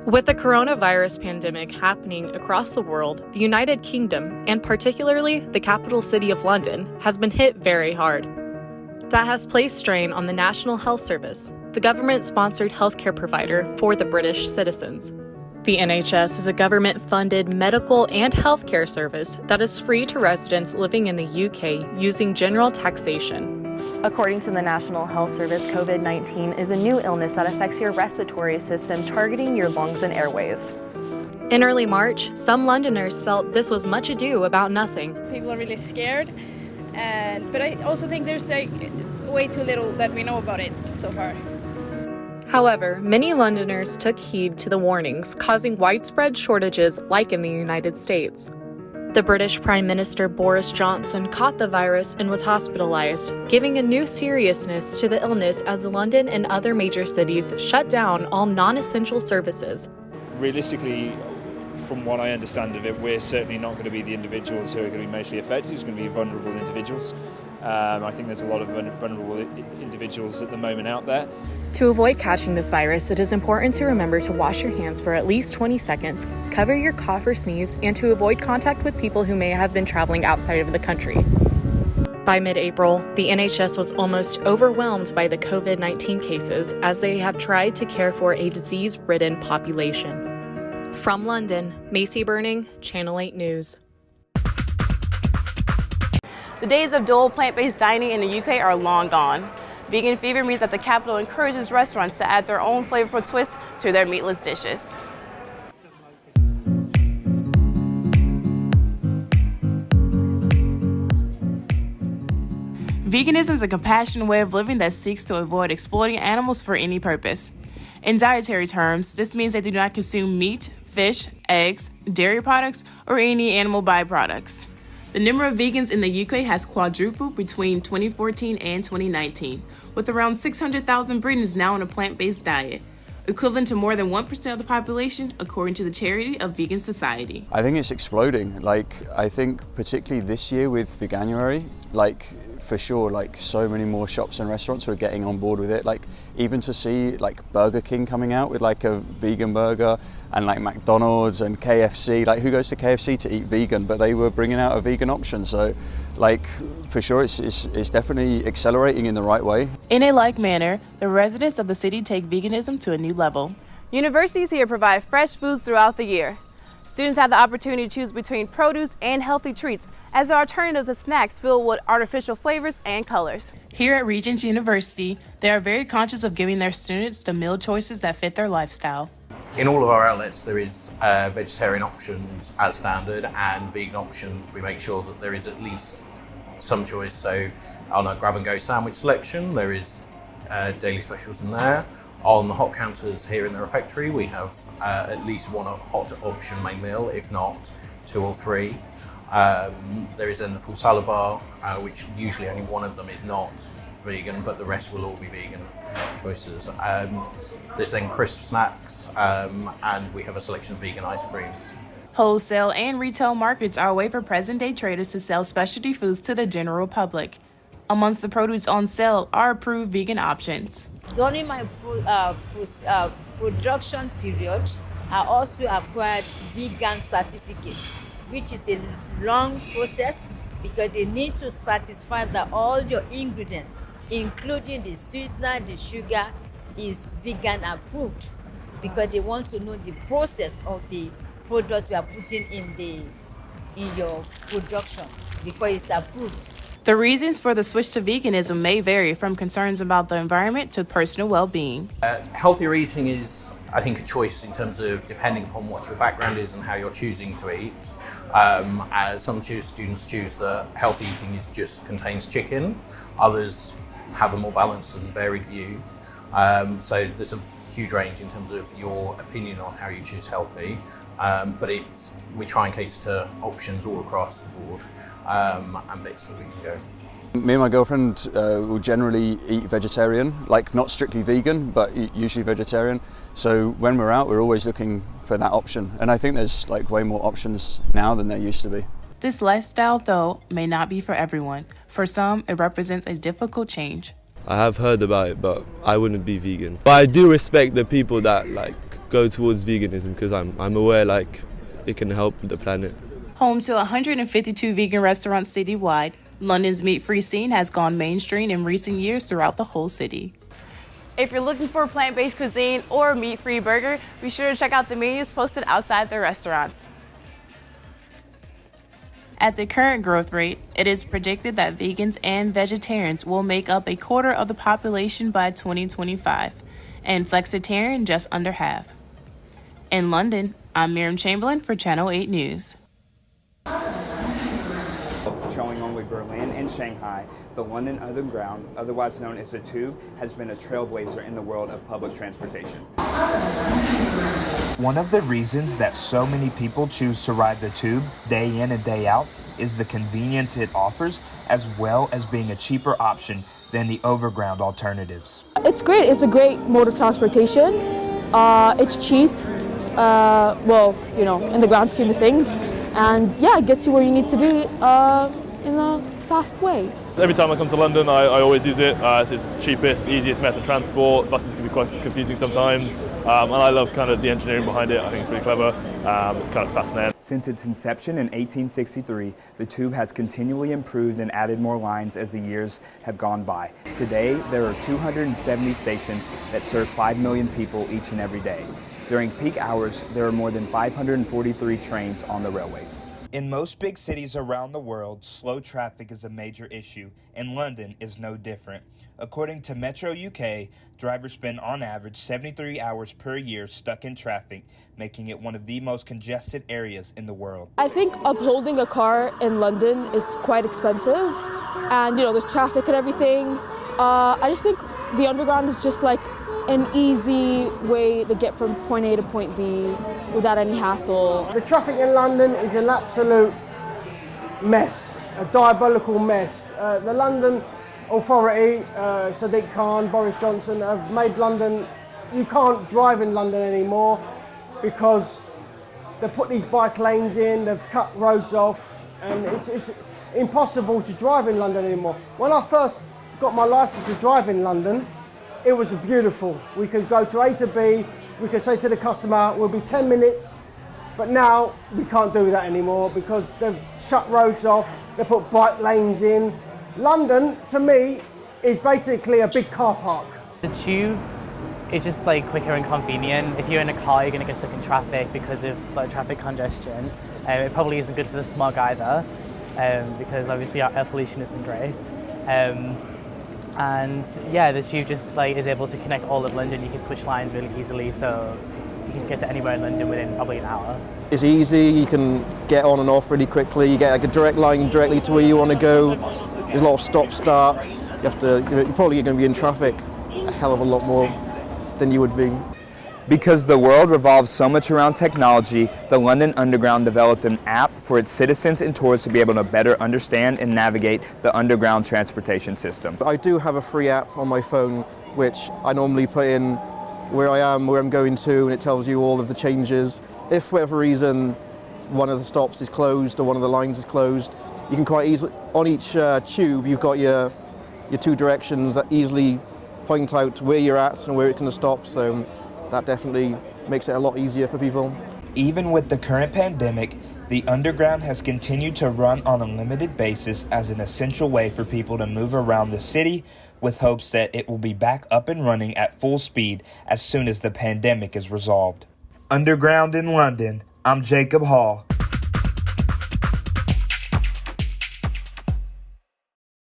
With the coronavirus pandemic happening across the world, the United Kingdom, and particularly the capital city of London, has been hit very hard. That has placed strain on the National Health Service, the government-sponsored healthcare provider for the British citizens. The NHS is a government-funded medical and healthcare service that is free to residents living in the UK using general taxation. According to the National Health Service, COVID-19 is a new illness that affects your respiratory system, targeting your lungs and airways. In early March, some Londoners felt this was much ado about nothing. People are really scared, but I also think there's way too little that we know about it so far. However, many Londoners took heed to the warnings, causing widespread shortages like in the United States. The British Prime Minister Boris Johnson caught the virus and was hospitalized, giving a new seriousness to the illness as London and other major cities shut down all non-essential services. Realistically, from what I understand of it, we're certainly not going to be the individuals who are going to be mostly affected. It's going to be vulnerable individuals. I think there's a lot of vulnerable individuals at the moment out there. To avoid catching this virus, it is important to remember to wash your hands for at least 20 seconds, cover your cough or sneeze, and to avoid contact with people who may have been traveling outside of the country. By mid-April, the NHS was almost overwhelmed by the COVID-19 cases as they have tried to care for a disease-ridden population. From London, Macy Berning, Channel 8 News. The days of dual plant-based dining in the UK are long gone. Vegan fever means that the capital encourages restaurants to add their own flavorful twist to their meatless dishes. Veganism is a compassionate way of living that seeks to avoid exploiting animals for any purpose. In dietary terms, this means they do not consume meat, fish, eggs, dairy products, or any animal byproducts. The number of vegans in the UK has quadrupled between 2014 and 2019, with around 600,000 Britons now on a plant-based diet, equivalent to more than 1% of the population, according to the charity of Vegan Society. I think it's exploding. I think particularly this year with Veganuary, for sure, so many more shops and restaurants who are getting on board with it. Even to see Burger King coming out with a vegan burger, and McDonald's and KFC. Who goes to KFC to eat vegan? But they were bringing out a vegan option. So, for sure, it's definitely accelerating in the right way. In a like manner, the residents of the city take veganism to a new level. Universities here provide fresh foods throughout the year. Students have the opportunity to choose between produce and healthy treats as an alternative to snacks filled with artificial flavors and colors. Here at Regents University, they are very conscious of giving their students the meal choices that fit their lifestyle. In all of our outlets, there is vegetarian options as standard and vegan options. We make sure that there is at least some choice. So on our grab-and-go sandwich selection, there is daily specials in there. On the hot counters here in the refectory, we have at least one hot option main meal, if not 2 or 3. There is then the full salad bar, which usually only one of them is not vegan, but the rest will all be vegan choices. There's then crisp snacks, and we have a selection of vegan ice creams. Wholesale and retail markets are a way for present-day traders to sell specialty foods to the general public. Amongst the produce on sale are approved vegan options. During my production period, I also acquired vegan certificate, which is a long process because they need to satisfy that all your ingredients, including the sweetener, the sugar, is vegan approved, because they want to know the process of the product you are putting in your production before it's approved. The reasons for the switch to veganism may vary from concerns about the environment to personal well-being. Healthier eating is, I think, a choice in terms of depending upon what your background is and how you're choosing to eat. As some students choose that healthy eating just contains chicken. Others have a more balanced and varied view. So there's a huge range in terms of your opinion on how you choose healthy. But we try and cater to options all across the board. And bits that we can go. Me and my girlfriend will generally eat vegetarian, not strictly vegan, but usually vegetarian. So when we're out, we're always looking for that option. And I think there's way more options now than there used to be. This lifestyle, though, may not be for everyone. For some, it represents a difficult change. I have heard about it, but I wouldn't be vegan. But I do respect the people that go towards veganism because I'm aware like it can help the planet. Home to 152 vegan restaurants citywide, London's meat-free scene has gone mainstream in recent years throughout the whole city. If you're looking for a plant-based cuisine or a meat-free burger, be sure to check out the menus posted outside their restaurants. At the current growth rate, it is predicted that vegans and vegetarians will make up a quarter of the population by 2025, and flexitarian just under half. In London, I'm Miriam Chamberlain for Channel 8 News. Showing only Berlin and Shanghai, the London Underground, otherwise known as the Tube, has been a trailblazer in the world of public transportation. One of the reasons that so many people choose to ride the Tube day in and day out is the convenience it offers, as well as being a cheaper option than the overground alternatives. It's great. It's a great mode of transportation. It's cheap, in the grand scheme of things. And yeah, it gets you where you need to be in a fast way. Every time I come to London, I always use it. It's the cheapest, easiest method of transport. Buses can be quite confusing sometimes, and I love kind of the engineering behind it. I think it's really clever. It's kind of fascinating. Since its inception in 1863, the Tube has continually improved and added more lines as the years have gone by. Today, there are 270 stations that serve 5 million people each and every day. During peak hours, there are more than 543 trains on the railways. In most big cities around the world, slow traffic is a major issue, and London is no different. According to Metro UK, drivers spend on average 73 hours per year stuck in traffic, making it one of the most congested areas in the world. I think upholding a car in London is quite expensive, and there's traffic and everything. I just think the Underground is just like an easy way to get from point A to point B without any hassle. The traffic in London is an absolute mess, a diabolical mess. The London Authority, Sadiq Khan, Boris Johnson have made London, you can't drive in London anymore because they've put these bike lanes in, they've cut roads off, and it's impossible to drive in London anymore. When I first got my license to drive in London, it was beautiful. We could go to A to B, we could say to the customer, we'll be 10 minutes, but now we can't do that anymore because they've shut roads off, they put bike lanes in. London, to me, is basically a big car park. The Tube is just like quicker and convenient. If you're in a car, you're gonna get stuck in traffic because of traffic congestion. It probably isn't good for the smog either, because obviously our air pollution isn't great. And yeah, the Tube just is able to connect all of London. You can switch lines really easily, so you can get to anywhere in London within probably an hour. It's easy, you can get on and off really quickly, you get a direct line directly to where you want to go. There's a lot of stop-starts, you're probably going to be in traffic a hell of a lot more than you would be. Because the world revolves so much around technology, the London Underground developed an app for its citizens and tourists to be able to better understand and navigate the underground transportation system. I do have a free app on my phone, which I normally put in where I am, where I'm going to, and it tells you all of the changes. If for whatever reason one of the stops is closed or one of the lines is closed, you can quite easily, on each tube, you've got your two directions that easily point out where you're at and where it's going to stop. So that definitely makes it a lot easier for people. Even with the current pandemic, the Underground has continued to run on a limited basis as an essential way for people to move around the city, with hopes that it will be back up and running at full speed as soon as the pandemic is resolved. Underground in London, I'm Jacob Hall.